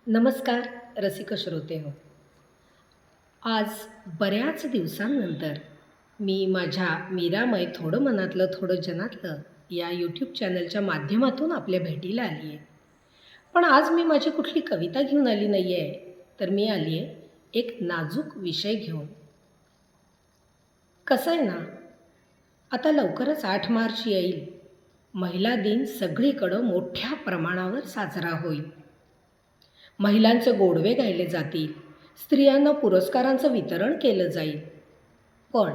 नमस्कार रसिक श्रोते हो. आज बऱ्याच दिवसांनंतर मी माझ्या मीरामय थोडं मनातलं थोडं जनातलं या यूट्यूब चॅनलच्या माध्यमातून आपल्या भेटीला आली आहे. पण आज मी माझी कुठली कविता घेऊन आली नाही आहे, तर मी आली आहे एक नाजूक विषय घेऊन. कसं आहे ना, आता लवकरच 8 मार्च येईल. महिला दिन सगळीकडं मोठ्या प्रमाणावर साजरा होईल. महिलांचे गोडवे गायले जातील, स्त्रियांना पुरस्कारांचं वितरण केलं जाईल. पण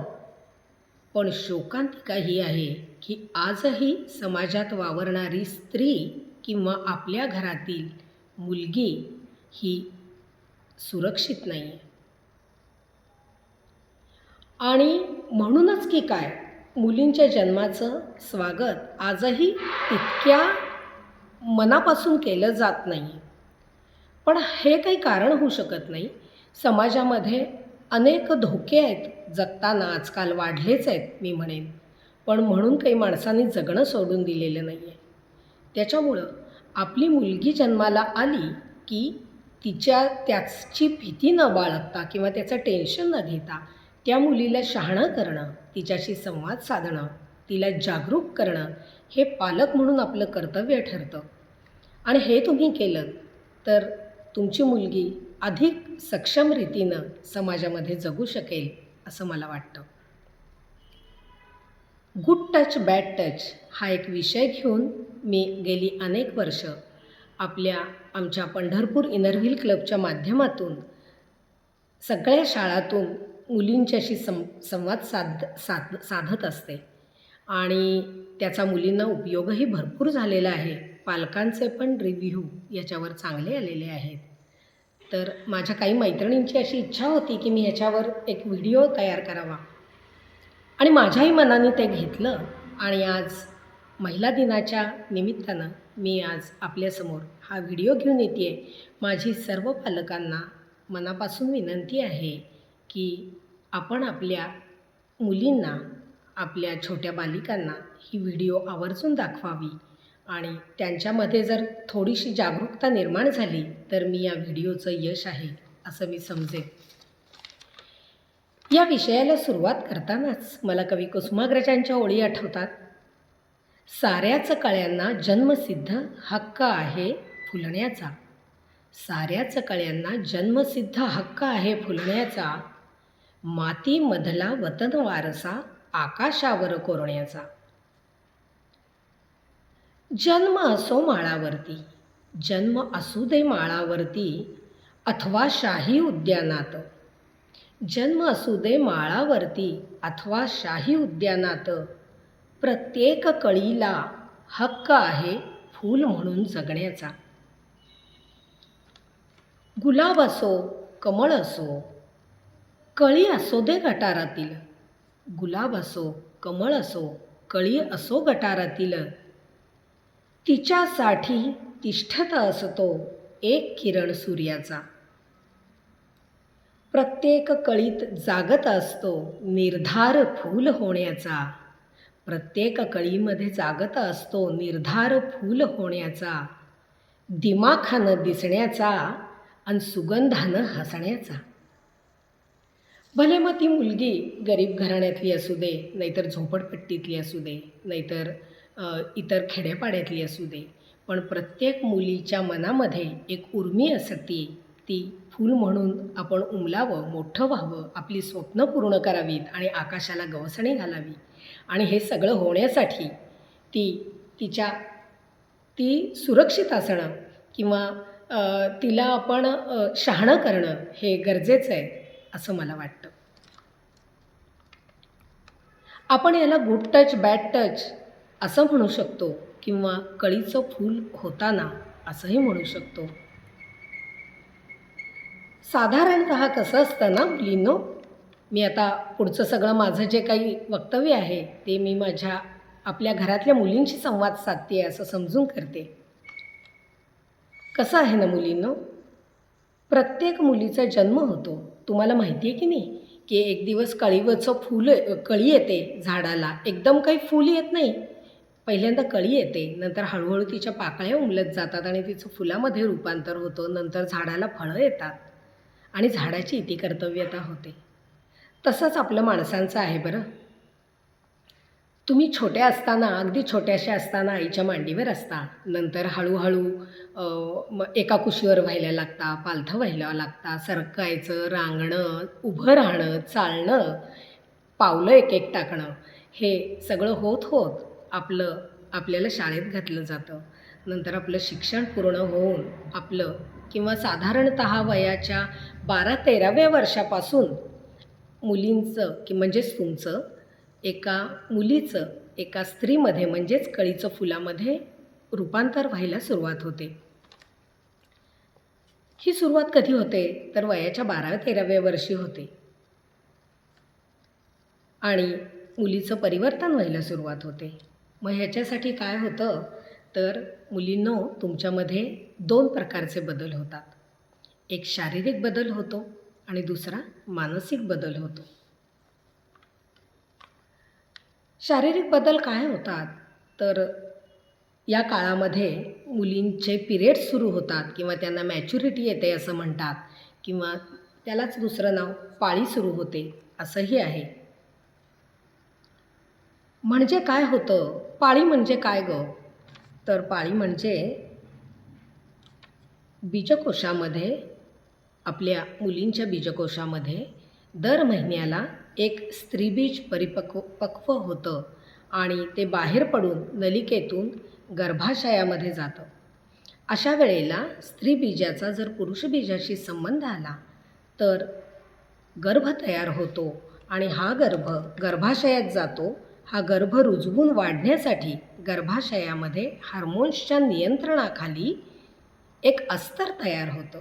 पण शोकांतिका ही आहे की आजही समाजात वावरणारी स्त्री किंवा आपल्या घरातील मुलगी ही सुरक्षित नाही आहे. आणि म्हणूनच की काय, मुलींच्या जन्माचं स्वागत आजही तितक्या मनापासून केलं जात नाही. पण हे काही कारण होऊ शकत नाही. समाजामध्ये अनेक धोके आहेत, जगताना आजकाल वाढलेच आहेत मी म्हणेन. पण म्हणून काही माणसांनी जगणं सोडून दिलेलं नाही आहे. त्याच्यामुळं आपली मुलगी जन्माला आली की त्याची भीती न बाळगता किंवा त्याचं टेन्शन न घेता त्या मुलीला शहाणं करणं, तिच्याशी संवाद साधणं, तिला जागरूक करणं हे पालक म्हणून आपलं कर्तव्य ठरतं. आणि हे तुम्ही केलं तर तुमची मुलगी अधिक सक्षम रीतीनं समाजामध्ये जगू शकेल असं मला वाटतं. गुड टच बॅड टच हा एक विषय घेऊन मी गेली अनेक वर्ष आमच्या पंढरपूर इनर क्लबच्या माध्यमातून सगळ्या शाळातून मुलींच्याशी संवाद साधत असते. आणि त्याचा मुलींना उपयोगही भरपूर झालेला आहे. पालकांचे पण रिव्ह्यू याच्यावर चांगले आलेले आहेत. तर माझ्या काही मैत्रिणींची अशी इच्छा होती की मी ह्याच्यावर एक व्हिडिओ तयार करावा, आणि माझ्याही मनाने ते घेतलं. आणि आज महिला दिनाच्या निमित्तानं मी आज आपल्यासमोर हा व्हिडिओ घेऊन येते आहे. माझी सर्व पालकांना मनापासून विनंती आहे की आपण आपल्या मुलींना, आपल्या छोट्या बालिकांना ही व्हिडिओ आवर्जून दाखवावी. आणि त्यांच्यामध्ये जर थोडीशी जागरूकता निर्माण झाली तर मी या व्हिडिओचं यश आहे असं मी समजेन. या विषयाला सुरुवात करतानाच मला कवी कुसुमाग्रजांच्या ओळी आठवतात. साऱ्याच कळ्यांना जन्मसिद्ध हक्क आहे फुलण्याचा, साऱ्याच कळ्यांना जन्मसिद्ध हक्क आहे फुलण्याचा, मातीमधला वतन वारसा आकाशावर कोरण्याचा. जन्म असो माळावरती, जन्म असू दे माळावरती, अथवा शाही उद्यानात, जन्म असू दे माळावरती अथवा शाही उद्यानात, प्रत्येक कळीला हक्क आहे फूल म्हणून जगण्याचा. गुलाब असो कमळ असो, कळी असो दे गटारातील, गुलाब असो कमळ असो, कळी असो गटारातील, तिच्यासाठी तिष्ठत असतो एक किरण सूर्याचा. प्रत्येक कळीत जागत असतो निर्धार फूल होण्याचा, प्रत्येक कळीमध्ये जागत असतो निर्धार फूल होण्याचा, दिमाखानं दिसण्याचा आणि सुगंधानं हसण्याचा. भले मग ती मुलगी गरीब घराण्यातली असू दे, नाहीतर झोपडपट्टीतली असू दे, नाहीतर इतर खेड्यापाड्यातली असू दे, पण प्रत्येक मुलीच्या मनामध्ये एक उर्मी असते. ती फूल म्हणून आपण उमलावं, मोठं व्हावं, आपली स्वप्न पूर्ण करावीत आणि आकाशाला गवसणी घालावी. आणि हे सगळं होण्यासाठी ती सुरक्षित असणं किंवा तिला आपण शहाणं करणं हे गरजेचं आहे असं मला वाटतं. आपण याला गुड टच बॅड टच असं म्हणू शकतो किंवा कळीचं फूल होताना असंही म्हणू शकतो. साधारणतः कसं असतं ना मुलींनो, मी आता पुढचं सगळं माझं जे काही वक्तव्य आहे ते मी आपल्या घरातल्या मुलींशी संवाद साधते असं समजून करते. कसं आहे ना मुलींनो, प्रत्येक मुलीचा जन्म होतो. तुम्हाला माहिती आहे की नाही की एक दिवस कळी येते झाडाला, एकदम काही फूल येत नाही. पहिल्यांदा कळी येते, नंतर हळूहळू तिच्या पाकळ्या उमलत जातात आणि तिचं फुलामध्ये रूपांतर होतं. नंतर झाडाला फळं येतात आणि झाडाची इतिकर्तव्यता होते. तसंच आपलं माणसांचं आहे बरं. तुम्ही छोट्या असताना, अगदी छोट्याशा असताना आईच्या मांडीवर असता. नंतर हळूहळू एका कुशीवर व्हायला लागता, पालथं व्हायला लागता, सरकायचं, रांगणं, उभं राहणं, चालणं, पावलं एक एक टाकणं, हे सगळं होत होत आपल्याला शाळेत घातलं जातं. नंतर आपलं शिक्षण पूर्ण होऊन आपलं किंवा साधारणतः वयाच्या 12-13व्या वर्षापासून मुलींचं म्हणजेच तुमचं एका मुलीचं एका स्त्रीमध्ये म्हणजेच कळीचं फुलामध्ये रूपांतर व्हायला सुरुवात होते. ही सुरुवात कधी होते तर वयाच्या 12-13व्या वर्षी होते आणि मुलीचं परिवर्तन व्हायला सुरुवात होते. मग ह्याच्यासाठी काय होतं तर मुलींनो, तुमच्यामध्ये 2 प्रकारचे बदल होतात. एक शारीरिक बदल होतो आणि दुसरा मानसिक बदल होतो. शारीरिक बदल काय होतात तर या काळामध्ये मुलींचे पिरियड्स सुरू होतात किंवा त्यांना मॅच्युरिटी येते असं म्हणतात, किंवा त्यालाच दुसरं नाव पाळी सुरू होते असंही आहे. म्हणजे काय होतं, पाळी म्हणजे काय गं? तर पाळी म्हणजे बीजकोशामध्ये, आपल्या मुलींच्या बीजकोशामध्ये दर महिन्याला एक स्त्रीबीज पक्व होतं आणि ते बाहेर पडून नलिकेतून गर्भाशयामध्ये जातं. अशा वेळेला स्त्रीबीजाचा जर पुरुषबीजाशी संबंध आला तर गर्भ तयार होतो आणि हा गर्भ गर्भाशयात जातो. हा गर्भ रुजवून वाढण्यासाठी गर्भाशयामध्ये हार्मोन्सच्या नियंत्रणाखाली एक अस्तर तयार होतं.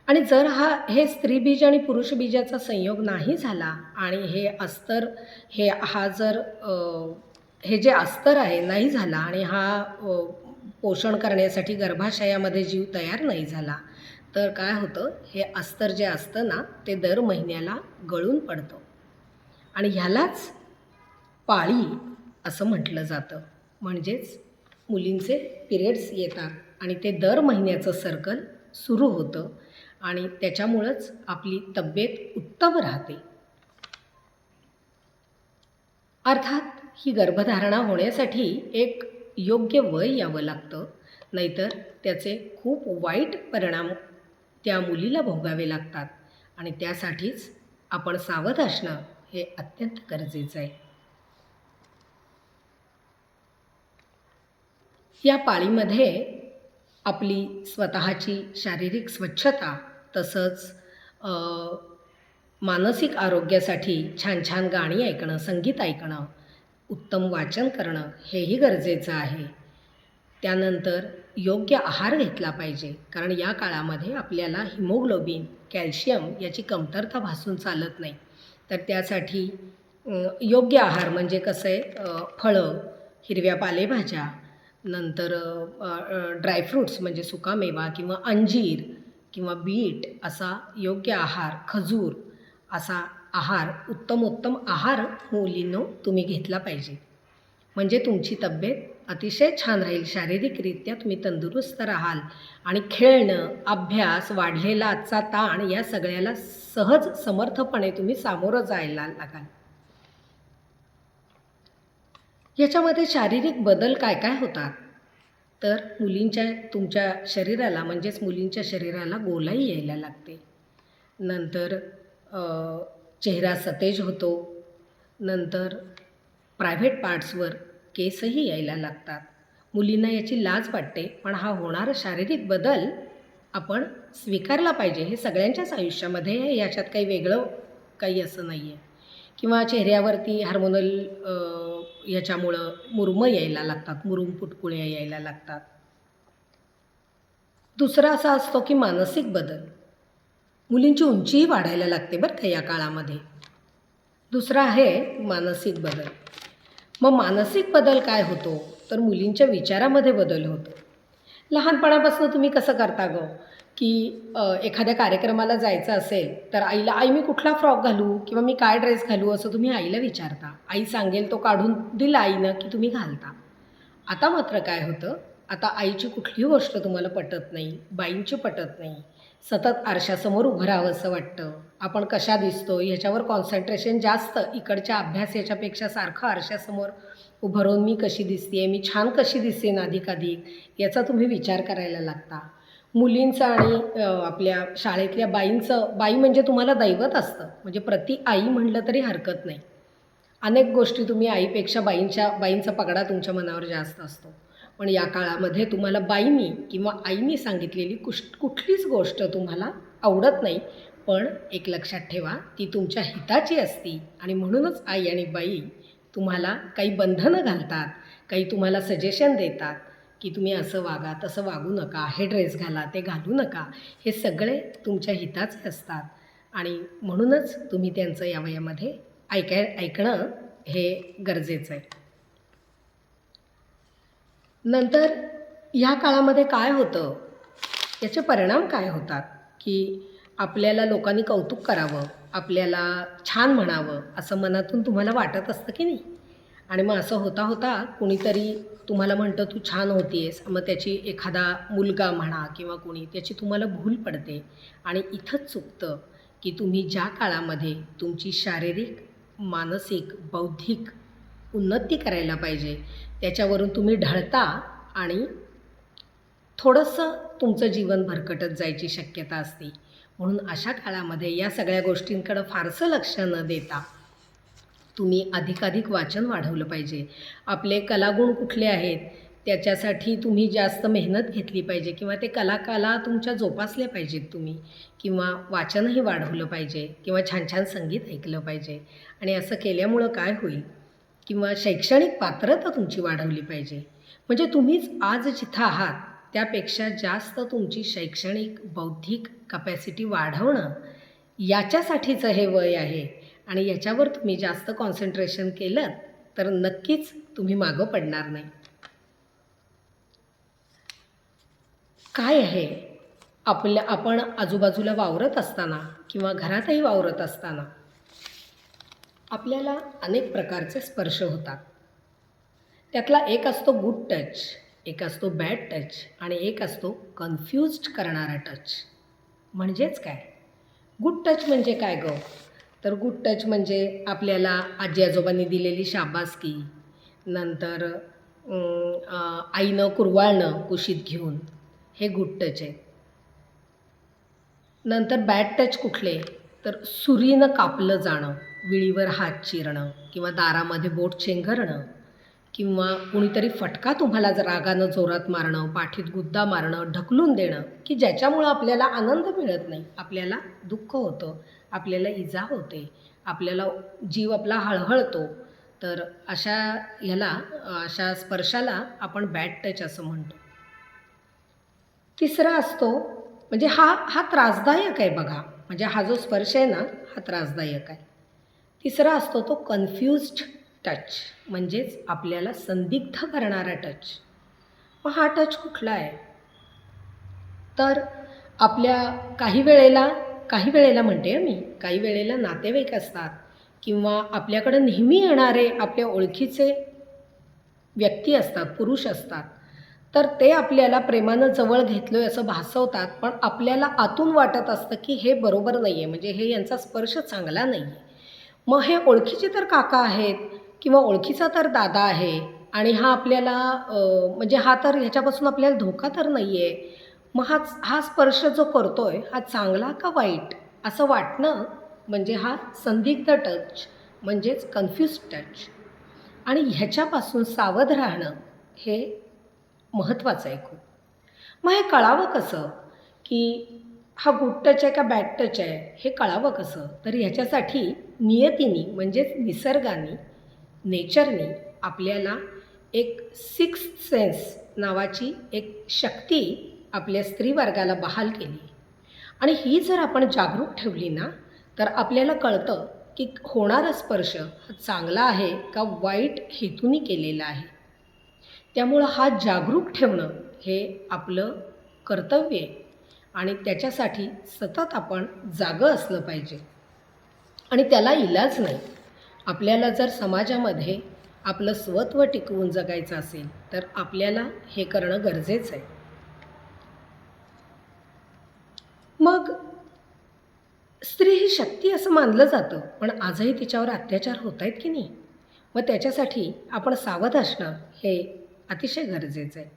आणि जर हे स्त्रीबीज आणि पुरुषबीजाचा संयोग नाही झाला आणि हे अस्तर हे जे अस्तर आहे नाही झाला आणि पोषण करण्यासाठी गर्भाशयामध्ये जीव तयार नाही झाला तर काय होतं, हे अस्तर जे असतं ना ते दर महिन्याला गळून पडतं आणि ह्यालाच पाळी असं म्हटलं जातं. म्हणजेच मुलींचे पिरियड्स येतात आणि ते दर महिन्याचं सर्कल सुरू होतं आणि त्याच्यामुळंच आपली तब्येत उत्तम राहते. अर्थात ही गर्भधारणा होण्यासाठी एक योग्य वय यावं लागतं, नाहीतर त्याचे खूप वाईट परिणाम त्या मुलीला भोगावे लागतात आणि त्यासाठीच आपण सावध असणं हे अत्यंत गरजेचं आहे. या पाळीमध्ये आपली स्वतःची शारीरिक स्वच्छता तसंच मानसिक आरोग्यासाठी छान छान गाणी ऐकणं, संगीत ऐकणं, उत्तम वाचन करणं हेही गरजेचं आहे. त्यानंतर योग्य आहार घेतला पाहिजे, कारण या काळामध्ये आपल्याला हिमोग्लोबिन, कॅल्शियम याची कमतरता भासून चालत नाही. तर त्यासाठी योग्य आहार म्हणजे कसं आहे, फळं, हिरव्या पालेभाज्या, नंतर ड्रायफ्रूट्स म्हणजे सुकामेवा किंवा अंजीर किंवा बीट असा योग्य आहार, खजूर असा आहार, उत्तम आहार मुलींनो तुम्ही घेतला पाहिजे. म्हणजे तुमची तब्येत अतिशय छान राहील, शारीरिकरित्या तुम्ही तंदुरुस्त राहाल आणि खेळणं, अभ्यास, वाढलेला आजचा ताण या सगळ्याला सहज समर्थपणे तुम्ही सामोरं जायला लागाल. याच्यामध्ये शारीरिक बदल काय काय होतात तर तुमच्या शरीराला म्हणजेच मुलींच्या शरीराला गोलाई यायला लागते. नंतर चेहरा सतेज होतो. नंतर प्रायव्हेट पार्ट्सवर केसही यायला लागतात. मुलींना याची लाज वाटते, पण हा होणारा शारीरिक बदल आपण स्वीकारला पाहिजे. हे सगळ्यांच्याच आयुष्यामध्ये आहे, याच्यात काही वेगळं काही असं नाही आहे. किंवा चेहऱ्यावरती हार्मोनल याच्यामुळं मुरुमं यायला लागतात, मुरुमपुटकुळ्या यायला लागतात. दुसरा असा असतो की मानसिक बदल. मुलींची उंचीही वाढायला लागते बरं का या काळामध्ये. दुसरा आहे मानसिक बदल. मग मानसिक बदल काय होतो तर मुलींच्या विचारामध्ये बदल होतो. लहानपणापासून तुम्ही कसं करता गं की एखाद्या कार्यक्रमाला जायचं असेल तर आईला, आई मी कुठला फ्रॉक घालू किंवा मी काय ड्रेस घालू असं तुम्ही आईला विचारता. आई सांगेल तो काढून दिला आईनं की तुम्ही घालता. आता मात्र काय होतं, आता आईची कुठलीही गोष्ट तुम्हाला पटत नाही, बाईंची पटत नाही. सतत आरशासमोर उभं राहावंसं वाटतं. आपण कशा दिसतो ह्याच्यावर कॉन्सन्ट्रेशन जास्त, इकडच्या अभ्यास याच्यापेक्षा सारखं आरशासमोर उभं राहून मी कशी दिसते, मी छान कशी दिसेन अधिकाधिक, याचा तुम्ही विचार करायला लागता. मुलींचं आणि आपल्या शाळेतल्या बाईंचं, बाई म्हणजे तुम्हाला दैवत असतं, म्हणजे प्रति आई म्हणलं तरी हरकत नाही. अनेक गोष्टी तुम्ही आईपेक्षा बाईंचा पगडा तुमच्या मनावर जास्त असतो. पण या काळामध्ये तुम्हाला बाईंनी किंवा आईनी सांगितलेली कुठलीच गोष्ट तुम्हाला आवडत नाही. पण एक लक्षात ठेवा, ती तुमच्या हिताची असती आणि म्हणूनच आई आणि बाई तुम्हाला काही बंधनं घालतात, काही तुम्हाला सजेशन देतात, की तुम्ही असं वागा, तसं वागू नका, हे ड्रेस घाला, ते घालू नका. हे सगळे तुमच्या हिताचे असतात आणि म्हणूनच तुम्ही त्यांचं या वयामध्ये ऐकणं हे गरजेचं आहे. नंतर ह्या काळामध्ये काय होतं, याचे परिणाम काय होतात, की आपल्याला लोकांनी कौतुक करावं, आपल्याला छान म्हणावं असं मनातून तुम्हाला वाटत असतं की नाही. आणि मग असं होता होता कुणीतरी तुम्हाला म्हणतं तू छान होती आहेस, मग त्याची एखादा मुलगा म्हणा किंवा कोणी, त्याची तुम्हाला भूल पडते. आणि इथंच चुकतं की तुम्ही ज्या काळामध्ये तुमची शारीरिक, मानसिक, बौद्धिक उन्नती करायला पाहिजे, त्याच्यावरून तुम्ही ढळता आणि थोडंसं तुमचं जीवन भरकटत जायची शक्यता असते. म्हणून अशा काळामध्ये या सगळ्या गोष्टींकडं फारसं लक्ष न देता तुम्ही अधिकाधिक वाचन वाढवलं पाहिजे. आपले कलागुण कुठले आहेत त्याच्यासाठी तुम्ही जास्त मेहनत घेतली पाहिजे किंवा ते कला तुमच्या जोपासल्या पाहिजेत तुम्ही, किंवा वाचनही वाढवलं पाहिजे किंवा छान छान संगीत ऐकलं पाहिजे. आणि असं केल्यामुळं काय होईल, किंवा शैक्षणिक पात्रता तुमची वाढवली पाहिजे. म्हणजे तुम्हीच आज जिथं आहात त्यापेक्षा जास्त तुमची शैक्षणिक, बौद्धिक कपॅसिटी वाढवणं याच्यासाठीचं हे वय आहे. आणि याच्यावर तुम्ही जास्त कॉन्सन्ट्रेशन केलं तर नक्कीच तुम्ही मागं पडणार नाही. काय आहे, आपण आजूबाजूला वावरत असताना किंवा घरातही वावरत असताना आपल्याला अनेक प्रकारचे स्पर्श होतात. त्यातला एक असतो गुड टच, एक असतो बॅड टच आणि एक असतो कन्फ्यूज्ड करणारा टच. म्हणजेच काय, गुड टच म्हणजे काय गं? तर गुड टच म्हणजे आपल्याला आजी आजोबांनी दिलेली शाबासकी, नंतर आईनं कुरवाळणं कुशीत घेऊन, हे गुड टच आहे. नंतर बॅड टच कुठले, तर सुरीनं कापलं जाणं, विळीवर हात चिरणं किंवा दारामध्ये बोट चेंगरणं, किंवा कुणीतरी फटका तुम्हाला रागानं जोरात मारणं, पाठीत गुद्दा मारणं, ढकलून देणं, की ज्याच्यामुळं आपल्याला आनंद मिळत नाही, आपल्याला दुःख होतं, आपल्याला इजा होते, आपल्याला जीव आपला हळहळतो. तर अशा स्पर्शाला आपण बॅड टच असं म्हणतो. तिसरा असतो, म्हणजे हा त्रासदायक आहे बघा, म्हणजे हा जो स्पर्श आहे ना हा त्रासदायक आहे. तिसरा असतो तो कन्फ्यूज्ड टच, म्हणजेच आपल्याला संदिग्ध करणारा टच. मग हा टच कुठला आहे, तर आपल्या काही वेळेला म्हणते मी, काही वेळेला नातेवाईक असतात किंवा आपल्याकडं नेहमी येणारे आपल्या ओळखीचे व्यक्ती असतात, पुरुष असतात. तर ते आपल्याला प्रेमानं जवळ घेतलो आहे असं भासवतात, पण आपल्याला आतून वाटत असतं की हे बरोबर नाही आहे, म्हणजे हे यांचा स्पर्श चांगला नाही आहे. मग हे ओळखीचे तर काका आहेत किंवा ओळखीचा तर दादा आहे आणि हा आपल्याला म्हणजे हा तर ह्याच्यापासून आपल्याला धोका तर नाही आहे. मग हा स्पर्श जो करतो आहे हा चांगला का वाईट असं वाटणं, म्हणजे हा संदिग्ध टच, म्हणजेच कन्फ्यूज टच. आणि ह्याच्यापासून सावध राहणं हे महत्त्वाचं आहे खूप. मग हे कळावं कसं, की हा गुड टच आहे का बॅड टच आहे, हे कळावं कसं? तर ह्याच्यासाठी नियतीने, म्हणजेच निसर्गाने, नेचरने आपल्याला एक सिक्स्थ सेन्स नावाची एक शक्ती आपल्या स्त्रीवर्गाला बहाल केली. आणि ही जर आपण जागरूक ठेवली ना, तर आपल्याला कळतं की होणारा स्पर्श हा चांगला आहे का वाईट हेतूने केलेला आहे. त्यामुळं हा जागरूक ठेवणं हे आपलं कर्तव्य आहे आणि त्याच्यासाठी सतत आपण जागं असलं पाहिजे. आणि त्याला इलाज नाही. आपल्याला जर समाजामध्ये आपलं स्वत्व टिकवून जगायचं असेल तर आपल्याला हे करणं गरजेचं आहे. मग स्त्री ही शक्ती असं मानलं जातं, पण आजही तिच्यावर अत्याचार होत आहेत की नाही? मग त्याच्यासाठी आपण सावध असणं हे अतिशय गरजेचं आहे.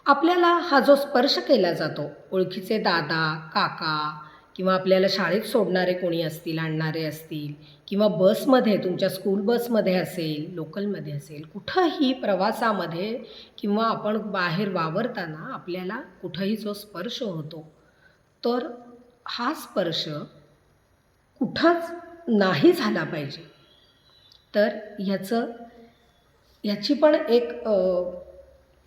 आपल्याला हा जो स्पर्श केला जातो, ओळखीचे दादा, काका किंवा आपल्याला शाळेत सोडणारे कोणी असतील, आणणारे असतील किंवा बसमध्ये, तुमच्या स्कूल बसमध्ये असेल, लोकलमध्ये असेल, कुठंही प्रवासामध्ये किंवा आपण बाहेर वावरताना आपल्याला कुठंही जो स्पर्श होतो, तर हा स्पर्श कुठंच नाही झाला पाहिजे. तर ह्याची पण एक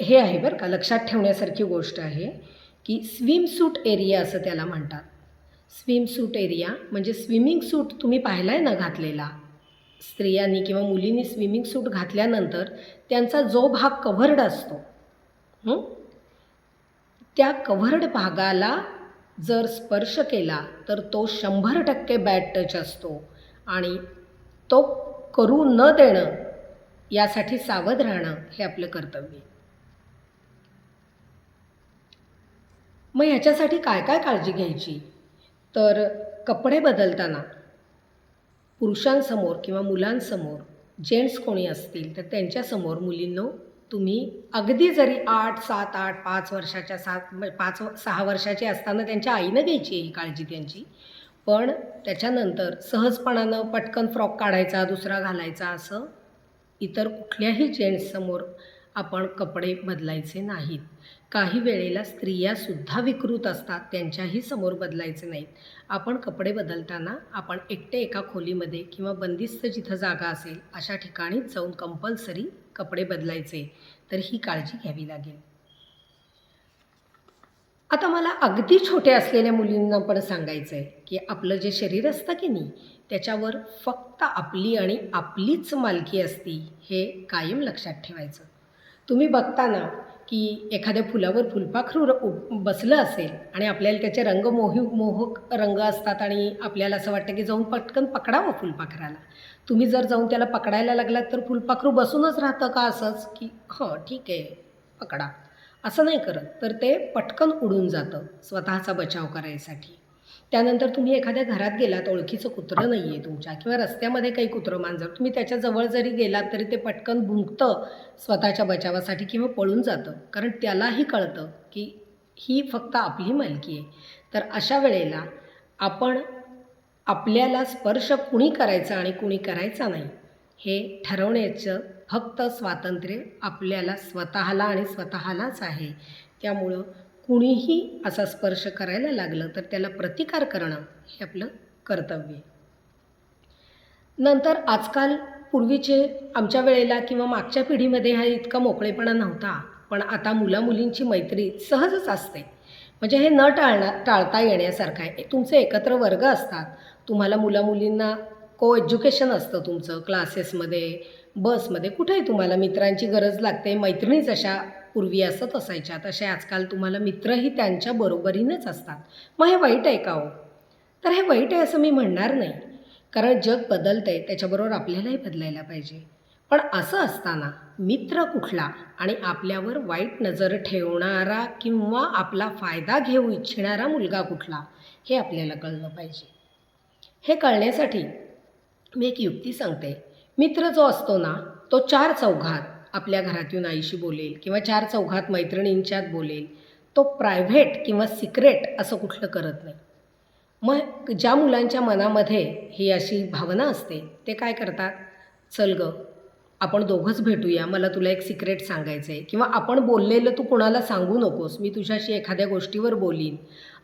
हे आहे बरं का, लक्षात ठेवण्यासारखी गोष्ट आहे की स्विमसूट एरिया असं त्याला म्हणतात. स्विमसूट एरिया म्हणजे स्विमिंग सूट तुम्ही पाहिला आहे ना घातलेला, स्त्रियांनी किंवा मुलींनी स्विमिंग सूट घातल्यानंतर त्यांचा जो भाग कव्हर्ड असतो, त्या कव्हर्ड भागाला जर स्पर्श केला तर तो 100% बॅड टच असतो आणि तो करू न देणं, यासाठी सावध राहणं हे आपलं कर्तव्य आहे. मग ह्याच्यासाठी काय काय काळजी घ्यायची? तर कपडे बदलताना पुरुषांसमोर किंवा मुलांसमोर, जेंट्स कोणी असतील तर त्यांच्यासमोर मुलींनो, तुम्ही अगदी जरी 8, 7, 8, 5 वर्षाच्या 5-6 वर्षाचे असताना त्यांच्या आईनं घ्यायची आहे ही काळजी त्यांची. पण त्याच्यानंतर सहजपणानं पटकन फ्रॉक काढायचा, दुसरा घालायचा, असं इतर कुठल्याही जेंट्ससमोर आपण कपडे बदलायचे नाहीत. काही वेळेला स्त्रियासुद्धा विकृत असतात, त्यांच्याही समोर बदलायचे नाहीत. आपण कपडे बदलताना आपण एकटे एका खोलीमध्ये किंवा बंदिस्त जिथं जागा असेल अशा ठिकाणीच जाऊन कंपल्सरी कपडे बदलायचे. तर ही काळजी घ्यावी लागेल. आता मला अगदी छोट्या असलेल्या मुलींना पण सांगायचं आहे की आपलं जे शरीर असतं की नाही, त्याच्यावर फक्त आपली आणि आपलीच मालकी असती, हे कायम लक्षात ठेवायचं. तुम्ही बघता ना की एखाद्या फुलावर फुलपाखरू बसलं असेल आणि आपल्याला त्याचे रंग मोहक रंग असतात आणि आपल्याला असं वाटतं की जाऊन पटकन पकडावं फुलपाखराला. तुम्ही जर जाऊन त्याला पकडायला लागलात तर फुलपाखरू बसूनच राहतं का असंच की ठीक आहे पकडा, असं नाही करत. तर ते पटकन उडून जातं स्वतःचा बचाव करायसाठी. त्यानंतर तुम्ही एखाद्या घरात गेलात, ओळखीचं कुत्रं नाही आहे तुमच्या किंवा रस्त्यामध्ये काही कुत्रं मांजर, तुम्ही त्याच्याजवळ जरी गेलात तरी ते पटकन भुंकतं स्वतःच्या बचावासाठी किंवा पळून जातं, कारण त्यालाही कळतं की ही फक्त आपली मालकी आहे. तर अशा वेळेला आपण आपल्याला स्पर्श कुणी करायचा आणि कुणी करायचा नाही हे ठरवण्याचं फक्त स्वातंत्र्य आपल्याला स्वतःला आणि स्वतःलाच आहे. त्यामुळं कुणीही असा स्पर्श करायला लागलं तर त्याला प्रतिकार करणं हे आपलं कर्तव्य आहे. नंतर आजकाल पूर्वीचे आमच्या वेळेला किंवा मागच्या पिढीमध्ये हा इतका मोकळेपणा नव्हता, पण आता मुलामुलींची मैत्री सहजच असते. म्हणजे हे न टाळता येण्यासारखं आहे. तुमचे एकत्र वर्ग असतात, तुम्हाला मुलामुलींना को एज्युकेशन असतं तुमचं, क्लासेसमध्ये, बसमध्ये, कुठेही तुम्हाला मित्रांची गरज लागते. मैत्रिणी जशा पूर्वी असत असायच्या तशा आजकाल तुम्हाला मित्रही त्यांच्या बरोबरीनेच असतात. मग हे वाईट आहे का हो? तर हे वाईट आहे असं मी म्हणणार नाही, कारण जग बदलतं आहे, त्याच्याबरोबर आपल्यालाही बदलायला पाहिजे. पण असं असताना मित्र कुठला आणि आपल्यावर वाईट नजर ठेवणारा किंवा आपला फायदा घेऊ इच्छिणारा मुलगा कुठला हे आपल्याला कळलं पाहिजे. हे कळण्यासाठी मी एक युक्ती सांगते. मित्र जो असतो ना, तो 4 चौघात आपल्या घरात येऊन आईशी बोलेल किंवा 4 चौघात मैत्रिणींच्यात बोलेल. तो प्रायव्हेट किंवा सिक्रेट असं कुठलं करत नाही. मग ज्या मुलांच्या मनामध्ये ही अशी भावना असते ते काय करतात, चल गं आपण दोघंच भेटूया, मला तुला एक सिक्रेट सांगायचं आहे किंवा आपण बोललेलं तू कोणाला सांगू नकोस, मी तुझ्याशी एखाद्या गोष्टीवर बोलीन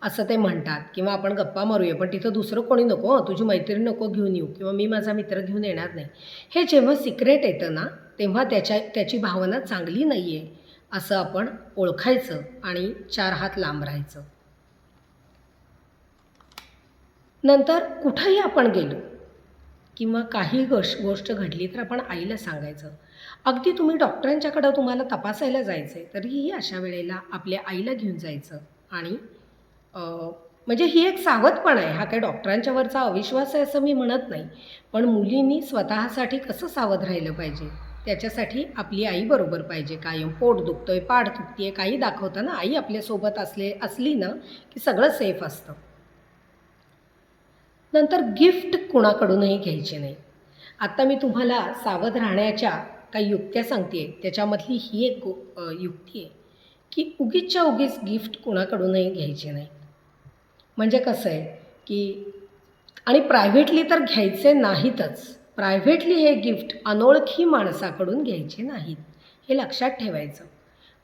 असं ते म्हणतात. किंवा आपण गप्पा मारूया पण तिथं दुसरं कोणी नको, तुझी मैत्रीण नको घेऊन येऊ किंवा मी माझा मित्र घेऊन येणार नाही. हे जेव्हा सिक्रेट येतं ना तेव्हा त्याची भावना चांगली नाही आहे असं आपण ओळखायचं आणि 4 हात लांब राहायचं. नंतर कुठंही आपण गेलो किंवा काही गोष्ट घडली तर आपण आईला सांगायचं. अगदी तुम्ही डॉक्टरांच्याकडं तुम्हाला तपासायला जायचं आहे तरीही अशा वेळेला आपल्या आईला घेऊन जायचं आणि म्हणजे ही एक सावधपणा आहे. हा काही डॉक्टरांच्यावरचा अविश्वास आहे असं मी म्हणत नाही. पण मुलींनी स्वतःसाठी कसं सावध राहिलं पाहिजे, त्याच्यासाठी आपली आई बरोबर पाहिजे कायम. पोट दुखतंय, पाठ दुखती आहे, काही दाखवताना आई आपल्यासोबत असली ना, की सगळं सेफ असतं. नंतर गिफ्ट कुणाकडूनही घ्यायचे नाही. आत्ता मी तुम्हाला सावध राहण्याच्या काही युक्त्या सांगते आहे. त्याच्यामधली ही एक युक्ती आहे, की उगीचच्या उगीच गिफ्ट कुणाकडूनही घ्यायचे नाही. म्हणजे कसं आहे, की आणि प्रायव्हेटली तर घ्यायचे नाहीतच. प्रायव्हेटली हे गिफ्ट अनोळखी माणसाकडून घ्यायचे नाहीत. हे लक्षात ठेवायचं.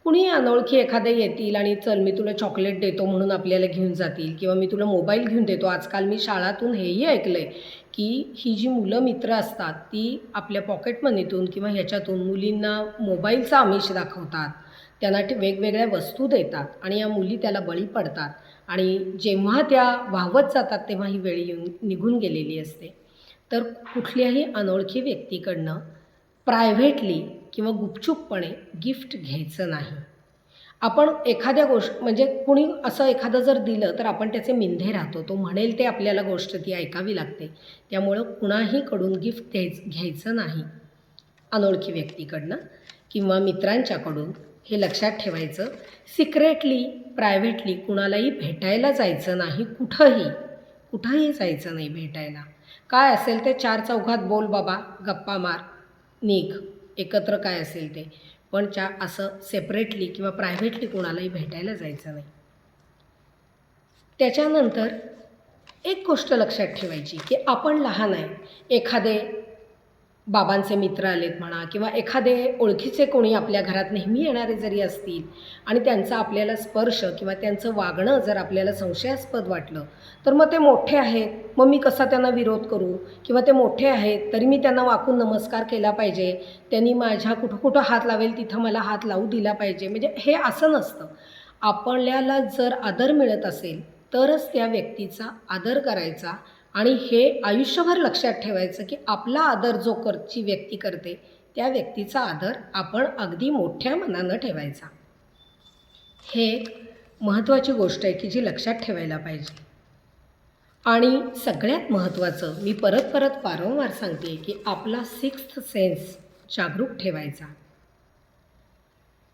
कुणीही अनोळखी एखादे येतील आणि चल मी तुला चॉकलेट देतो म्हणून आपल्याला घेऊन जातील किंवा मी तुला मोबाईल घेऊन देतो. आजकाल मी शाळातून हेही ऐकलं आहे, की ही जी मुलं मित्र असतात ती आपल्या पॉकेट मनीतून किंवा ह्याच्यातून मुलींना मोबाईलचा आमिष दाखवतात. त्यांना वेगवेगळ्या वस्तू देतात आणि या मुली त्याला बळी पडतात आणि जेव्हा त्या वाहवत जातात तेव्हा ही वेळ येऊन निघून गेलेली असते. तर कुठल्याही अनोळखी व्यक्तीकडनं प्रायव्हेटली किंवा गुपचूपपणे गिफ्ट घ्यायचं नाही. आपण एखाद्या म्हणजे कुणी असं एखादं जर दिलं तर आपण त्याचे मिंधे राहतो. तो म्हणेल ते आपल्याला गोष्ट ती ऐकावी लागते. त्यामुळं कुणाहीकडून गिफ्ट घ्यायचं नाही अनोळखी व्यक्तीकडनं किंवा मित्रांच्याकडून. हे लक्षात ठेवायचं. सिक्रेटली, प्रायव्हेटली कुणालाही भेटायला जायचं नाही. कुठंही जायचं नाही भेटायला. काय असेल ते चार चौघात बोल बाबा, गप्पा मार, निघ. एकत्र काय असेल ते. पण असं सेपरेटली किंवा प्रायव्हेटली कोणालाही भेटायला जायचं नाही. त्याच्यानंतर एक गोष्ट लक्षात ठेवायची, की आपण लहान आहे. एखादे बाबांचे मित्र आलेत म्हणा किंवा एखादे ओळखीचे कोणी आपल्या घरात नेहमी येणारे जरी असतील आणि त्यांचा आपल्याला स्पर्श किंवा त्यांचं वागणं जर आपल्याला संशयास्पद वाटलं, तर मग ते मोठे आहेत, मग मी कसा त्यांना विरोध करू? किंवा ते मोठे आहेत तरी मी त्यांना वाकून नमस्कार केला पाहिजे, त्यांनी माझ्या कुठं हात लावेल तिथं मला हात लावू दिला पाहिजे. म्हणजे हे असं नसतं. आपल्याला जर आदर मिळत असेल तरच त्या व्यक्तीचा आदर करायचा आणि हे आयुष्यभर लक्षात ठेवायचं, की आपला आदर जो जी व्यक्ती करते त्या व्यक्तीचा आदर आपण अगदी मोठ्या मनानं ठेवायचा. हे एक महत्त्वाची गोष्ट आहे, की जी लक्षात ठेवायला पाहिजे. आणि सगळ्यात महत्त्वाचं मी परत वारंवार सांगते, की आपला सिक्स्थ सेन्स जागरूक ठेवायचा.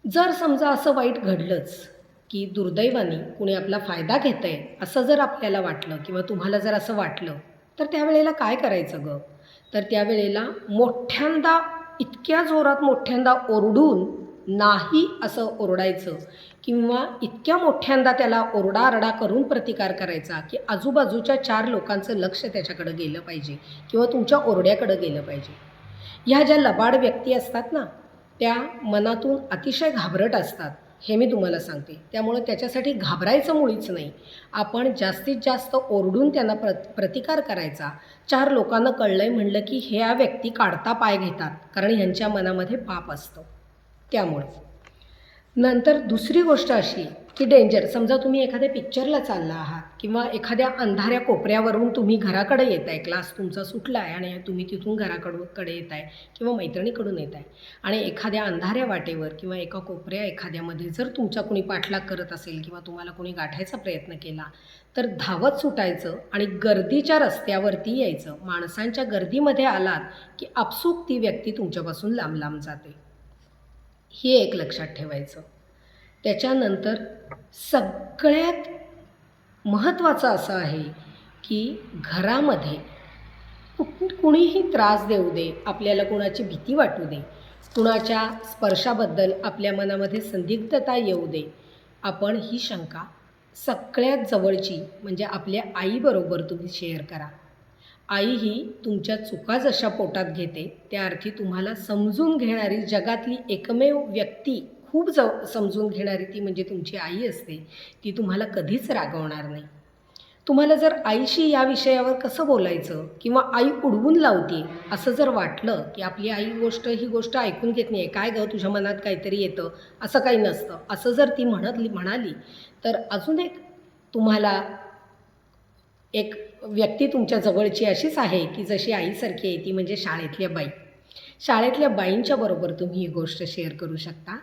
जर समजा असं वाईट घडलंच, की दुर्दैवाने कुणी आपला फायदा घेत आहे असं जर आपल्याला वाटलं किंवा तुम्हाला जर असं वाटलं, तर त्यावेळेला काय करायचं गं? तर त्यावेळेला मोठ्यांदा, इतक्या जोरात मोठ्यांदा ओरडून नाही असं ओरडायचं किंवा इतक्या मोठ्यांदा त्याला ओरडाआरडा करून प्रतिकार करायचा, की आजूबाजूच्या 4 लोकांचं लक्ष त्याच्याकडं गेलं पाहिजे किंवा तुमच्या ओरड्याकडं गेलं पाहिजे. ह्या ज्या लबाड व्यक्ती असतात ना, त्या मनातून अतिशय घाबरट असतात. हे मी तुम्हाला सांगते. त्यामुळं त्याच्यासाठी घाबरायचं मुळीच नाही. आपण जास्तीत जास्त ओरडून त्यांना प्रतिकार करायचा. 4 लोकांना कळलं आहे म्हणलं, की ह्या व्यक्ती काढता पाय घेतात, कारण ह्यांच्या मनामध्ये पाप असतं. त्यामुळे नंतर दुसरी गोष्ट अशी, की डेंजर. समजा तुम्ही एखाद्या पिक्चरला चालला आहात किंवा एखाद्या अंधाऱ्या कोपऱ्यावरून तुम्ही घराकडे येत आहे, क्लास तुमचा सुटला आहे आणि तुम्ही तिथून घराकडे येत आहे किंवा मैत्रिणीकडून येत आहे आणि एखाद्या अंधाऱ्या वाटेवर किंवा एका एखाद्यामध्ये जर तुमचा कोणी पाठलाग करत असेल किंवा तुम्हाला कोणी गाठायचा प्रयत्न केला, तर धावत सुटायचं आणि गर्दीच्या रस्त्यावरती यायचं. माणसांच्या गर्दीमध्ये आलात, की आपसूक ती व्यक्ती तुमच्यापासून लांब जाते. हे एक लक्षात ठेवायचं. त्याच्यानंतर सगळ्यात महत्त्वाचं असं आहे, की घरामध्ये कुणीही त्रास देऊ दे, आपल्याला कुणाची भीती वाटू दे, कुणाच्या स्पर्शाबद्दल आपल्या मनामध्ये संदिग्धता येऊ दे, आपण ही शंका सगळ्यात जवळची म्हणजे आपल्या आईबरोबर तुम्ही शेअर करा. आई ही तुमच्या चुका जशा पोटात घेते त्या अर्थी तुम्हाला समजून घेणारी जगातली एकमेव व्यक्ती, खूप समजून घेणारी ती म्हणजे तुमची आई असते. ती तुम्हाला कधीच रागवणार नाही. तुम्हाला जर आईशी या विषयावर कसं बोलायचं किंवा आई उडवून लावते असं जर वाटलं, की आपली आई ही गोष्ट ऐकून घेत नाही आहे, काय गं तुझ्या मनात काहीतरी येतं, असं काही नसतं, असं जर ती म्हणाली, तर अजून एक तुम्हाला एक व्यक्ती तुमच्या जवळची अशीच आहे, की जशी आईसारखी आहे, ती म्हणजे शाळेतल्या बाई. शाळेतल्या बाईंच्या बरोबर तुम्ही ही गोष्ट शेअर करू शकता.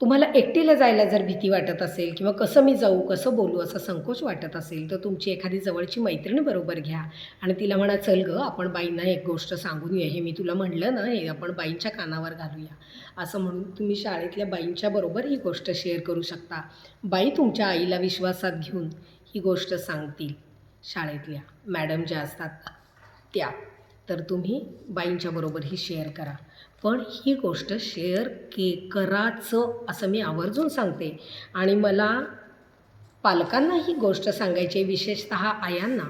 तुम्हाला एकटीला जायला जर भीती वाटत असेल किंवा कसं मी जाऊ, कसं बोलू असा संकोच वाटत असेल, तर तुमची एखादी जवळची मैत्रीण बरोबर घ्या आणि तिला म्हणा, "चल गं, आपण बाईंना एक गोष्ट सांगून येऊ. हे मी तुला म्हणलं ना, हे आपण बाईंच्या कानावर घालूया." असं म्हणून तुम्ही शाळेतल्या बाईंच्या बरोबर ही गोष्ट शेअर करू शकता. बाई तुमच्या आईला विश्वासात घेऊन ही गोष्ट सांगतील. शाळेतल्या मॅडम ज्या असतात त्या. तर तुम्ही बाईंच्या बरोबर ही शेअर करा. पण ही गोष्ट शेअर करायचं असं मी आवर्जून सांगते आणि मला पालकांना ही गोष्ट सांगायची आहे, विशेषतः आयांना,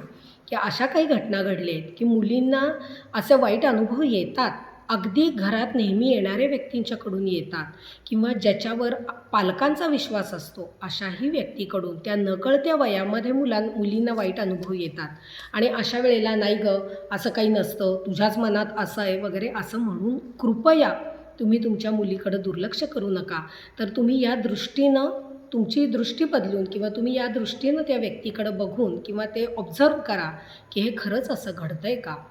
की अशा काही घटना घडल्या आहेत की मुलींना असे वाईट अनुभव येतात. अगदी घरात नेहमी येणाऱ्या व्यक्तींच्याकडून येतात किंवा ज्याच्यावर पालकांचा विश्वास असतो अशाही व्यक्तीकडून त्या नकळत्या वयामध्ये मुलींना वाईट अनुभव येतात. आणि अशा वेळेला नाही गं, असं काही नसतं, तुझ्याच मनात असं आहे वगैरे असं म्हणून कृपया तुम्ही तुमच्या मुलीकडं दुर्लक्ष करू नका. तर तुम्ही या दृष्टीनं तुमची दृष्टी बदलून किंवा तुम्ही या दृष्टीनं त्या व्यक्तीकडं बघून किंवा ते ऑब्झर्व करा की हे खरंच असं घडतं आहे का.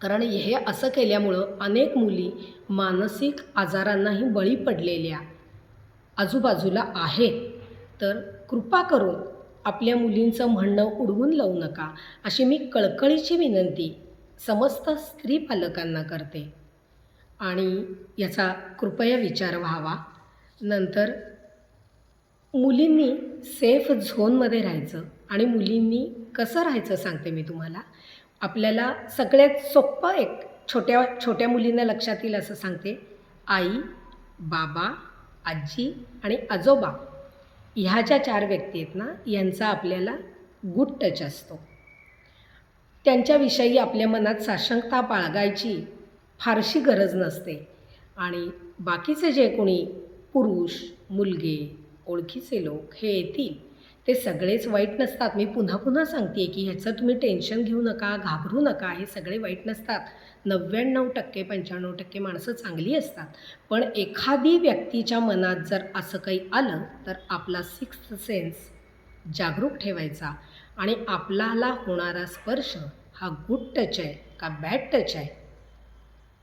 कारण हे असं केल्यामुळं अनेक मुली मानसिक आजारांनाही बळी पडलेल्या आजूबाजूला आहेत. तर कृपा करून आपल्या मुलींचं म्हणणं उडवून लावू नका, अशी मी कळकळीची विनंती समस्त स्त्री पालकांना करते आणि याचा कृपया विचार व्हावा. नंतर मुलींनी सेफ झोनमध्ये राहायचं आणि मुलींनी कसं राहायचं सांगते मी तुम्हाला. आपल्याला सगळ्यात सोपं एक छोट्या छोट्या मुलींना लक्षात येईल असं सांगते. आई, बाबा, आजी आणि आजोबा ह्या ज्या 4 व्यक्ती आहेत ना, यांचा आपल्याला गुड टच असतो. त्यांच्याविषयी आपल्या मनात साशंकता बाळगायची फारशी गरज नसते आणि बाकीचे जे कोणी पुरुष, मुलगे, ओळखीचे लोक हे येतील ते सगळेच वाईट नसतात. मी पुन्हा पुन्हा सांगते की ह्याचं तुम्ही टेन्शन घेऊ नका, घाबरू नका. हे सगळे वाईट नसतात. 99% 95% माणसं चांगली असतात. पण एखादी व्यक्तीच्या मनात जर असं काही आलं तर आपला सिक्स्थ सेन्स जागरूक ठेवायचा आणि आपल्याला होणारा स्पर्श हा गुड टच आहे का बॅड टच आहे,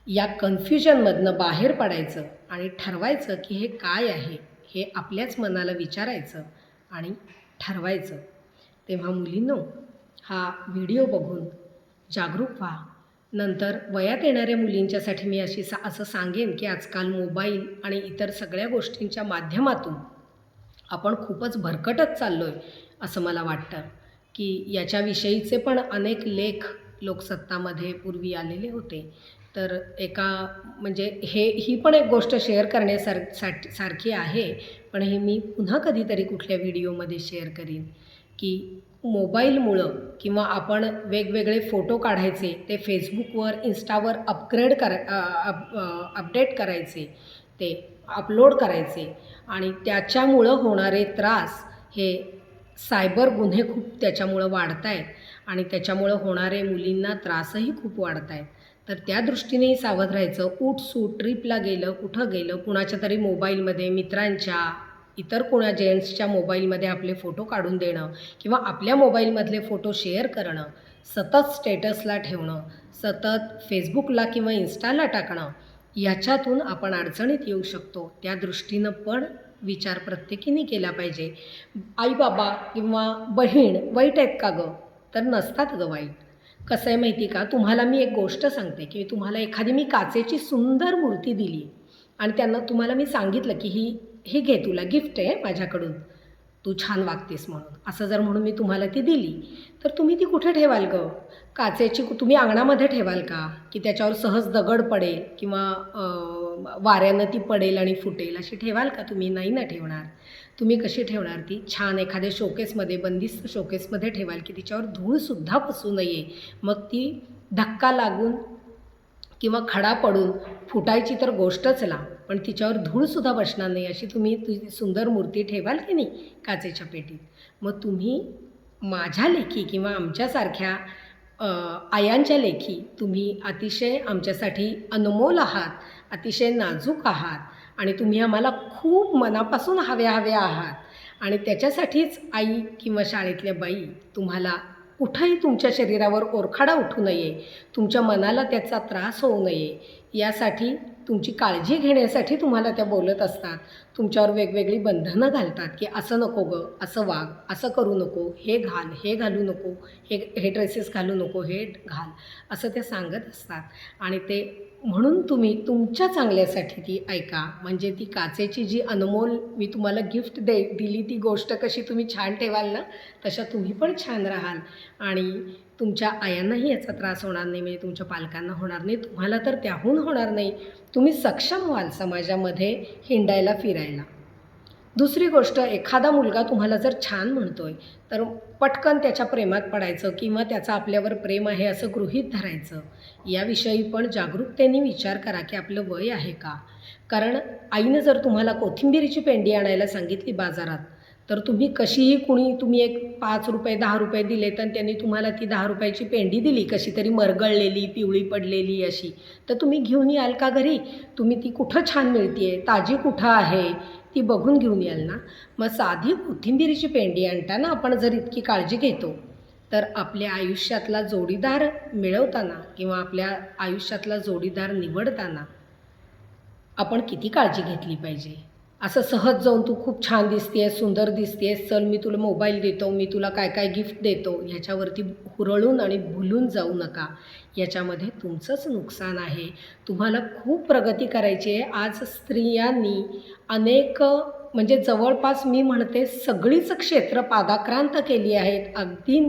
या कन्फ्युजनमधनं बाहेर पडायचं आणि ठरवायचं की हे काय आहे, हे आपल्याच मनाला विचारायचं आणि ठरवायचं. तेव्हा मुलींनो, हा व्हिडिओ बघून जागरूक व्हा. नंतर वयात येणाऱ्या मुलींच्यासाठी मी असं सांगेन की आजकाल मोबाईल आणि इतर सगळ्या गोष्टींच्या माध्यमातून आपण खूपच भरकटत चाललो आहे असं मला वाटतं. की याच्याविषयीचे पण अनेक लेख लोकसत्तामध्ये पूर्वी आलेले होते. तर म्हणजे ही पण एक गोष्ट शेअर सारखी आहे. पण हे मी पुन्हा कधीतरी कुठल्या व्हिडिओमध्ये शेअर करीन की मोबाईलमुळं किंवा आपण वेगवेगळे फोटो काढायचे, ते फेसबुकवर, इन्स्टावर अपडेट करायचे, ते अपलोड करायचे आणि त्याच्यामुळं होणारे त्रास हे सायबर गुन्हे खूप त्याच्यामुळं वाढत आहेत आणि त्याच्यामुळं होणारे मुलींना त्रासही खूप वाढत आहेत. तर त्या दृष्टीनेही सावध राहायचं. उठसूट ट्रिपला गेलं, कुठं गेलं, कुणाच्या तरी मोबाईलमध्ये, मित्रांच्या, इतर कोणा जेंट्सच्या मोबाईलमध्ये आपले फोटो काढून देणं किंवा आपल्या मोबाईलमधले फोटो शेअर करणं, सतत स्टेटसला ठेवणं, सतत फेसबुकला किंवा इन्स्टाला टाकणं, याच्यातून आपण अडचणीत येऊ शकतो. त्या दृष्टीनं पण विचार प्रत्येकीने केला पाहिजे. आई-बाबा किंवा बहीण वाईट आहेत का गं? तर नसतात गं वाईट. कसं आहे माहिती का, तुम्हाला मी एक गोष्ट सांगते की तुम्हाला एखादी मी काचेची सुंदर मूर्ती दिली आणि तुम्हाला मी सांगितलं की ही घे, तुला गिफ्ट आहे माझ्याकडून, तू छान वागतेस म्हणून, असं जर म्हणून मी तुम्हाला ती दिली, तर तुम्ही ती कुठे ठेवाल गं? काचेची तुम्ही अंगणामध्ये ठेवाल का? की त्याच्यावर सहज दगड पडेल किंवा वाऱ्यानं ती पडेल आणि फुटेल, अशी ठेवाल का तुम्ही? नाही ना ठेवणार. तुम्ही कशी ठेवणार ती? छान एखाद्या शोकेसमध्ये, बंदिस्त शोकेसमध्ये ठेवाल की तिच्यावर धूळसुद्धा बसू नये. मग ती धक्का लागून किंवा खडा पडून फुटायची तर गोष्टच लांब, पण तिच्यावर धूळसुद्धा बसणार नाही अशी तुम्ही तुझी सुंदर मूर्ती ठेवाल की नाही काचेच्या पेटीत. मग तुम्ही माझ्या लेखी किंवा आमच्यासारख्या आयांच्या लेखी तुम्ही अतिशय आमच्यासाठी अनमोल आहात, अतिशय नाजूक आहात आणि तुम्ही आम्हाला खूप मनापासून हव्या आहात आणि त्याच्यासाठीच आई किंवा शाळेतल्या बाई तुम्हाला कुठंही तुमच्या शरीरावर ओरखाडा उठू नये, तुमच्या मनाला त्याचा त्रास होऊ नये, यासाठी तुमची काळजी घेण्यासाठी तुम्हाला त्या बोलत असतात. तुमच्यावर वेगवेगळी बंधनं घालतात, की असं नको गं, असं वाग, असं करू नको, हे घाल, हे घालू नको, हे ड्रेसेस घालू नको, हे घाल, असं त्या सांगत असतात. आणि ते म्हणून तुम्ही तुमच्या चांगल्यासाठी ती ऐका. म्हणजे ती काचेची जी अनमोल मी तुम्हाला गिफ्ट दिली ती गोष्ट कशी तुम्ही छान ठेवाल ना, तशा तुम्ही पण छान राहाल आणि तुमच्या आयांनाही याचा त्रास होणार नाही, म्हणजे तुमच्या पालकांना होणार नाही, तुम्हाला तर त्याहून होणार नाही. तुम्ही सक्षम व्हाल समाजामध्ये हिंडायला, फिरायला. दुसरी गोष्ट, एखादा मुलगा तुम्हाला जर छान म्हणतोय, तर पटकन त्याच्या प्रेमात पडायचं किंवा त्याचं आपल्यावर प्रेम आहे असं गृहीत धरायचं. याविषयी पण जागरूकतेने विचार करा, की आपलं वय आहे का? कारण आईनं जर तुम्हाला कोथिंबिरीची पेंडी आणायला सांगितली बाजारात, तर तुम्ही कशीही तुम्ही एक ₹5 ₹10 दिलेत आणि त्यांनी तुम्हाला ती ₹10ची पेंडी दिली, कशी तरी मरगळलेली, पिवळी पडलेली अशी, तर तुम्ही घेऊन याल का घरी? तुम्ही ती कुठं छान मिळते, ताजी कुठं आहे, ती बघून घेऊन याल ना. मग साधी कोथिंबिरीची पेंडी आणताना आपण जर इतकी काळजी घेतो, तर आपल्या आयुष्यातला जोडीदार मिळवताना किंवा आपल्या आयुष्यातला जोडीदार निवडताना आपण किती काळजी घेतली पाहिजे. असं सहज जाऊन तू खूप छान दिसतेस, सुंदर दिसतेस, चल मी तुला मोबाईल देतो, मी तुला काय काय गिफ्ट देतो, ह्याच्यावरती हुरळून आणि भुलून जाऊ नका. याच्यामध्ये तुमचंच नुकसान आहे. तुम्हाला खूप प्रगती करायची आहे. आज स्त्रियांनी अनेक म्हणजे जवळपास मी म्हणते सगळीच क्षेत्र पादाक्रांत केली आहेत. अगदी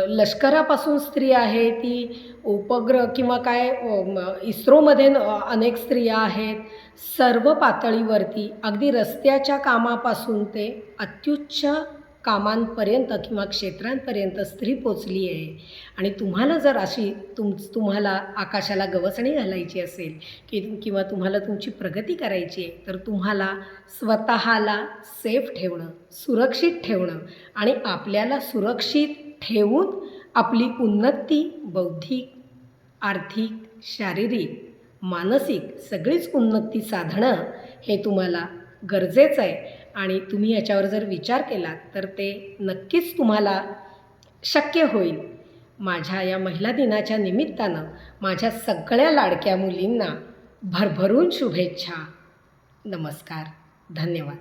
लष्करापासून स्त्री आहे, ती उपग्रह किंवा काय इस्रोमध्ये अनेक स्त्रिया आहेत. सर्व पातळीवरती अगदी रस्त्याच्या कामापासून ते अत्युच्च कामांपर्यंत किंवा क्षेत्रांपर्यंत स्त्री पोचली आहे. आणि तुम्हाला जर अशी तुम्हाला आकाशाला गवसणी घालायची असेल किंवा तुम्हाला तुमची प्रगती करायची आहे, तर तुम्हाला स्वतःला सेफ ठेवणं, सुरक्षित ठेवणं आणि आपल्याला सुरक्षित ठेवून आपली उन्नती बौद्धिक, आर्थिक, शारीरिक, मानसिक सगळीच उन्नती साधणं हे तुम्हाला गरजेचं आहे. आणि तुम्ही याच्यावर जर विचार केलात तर ते नक्कीच तुम्हाला शक्य होईल. माझ्या या महिला दिनाच्या निमित्तानं माझ्या सगळ्या लाडक्या मुलींना भरभरून शुभेच्छा. नमस्कार. धन्यवाद.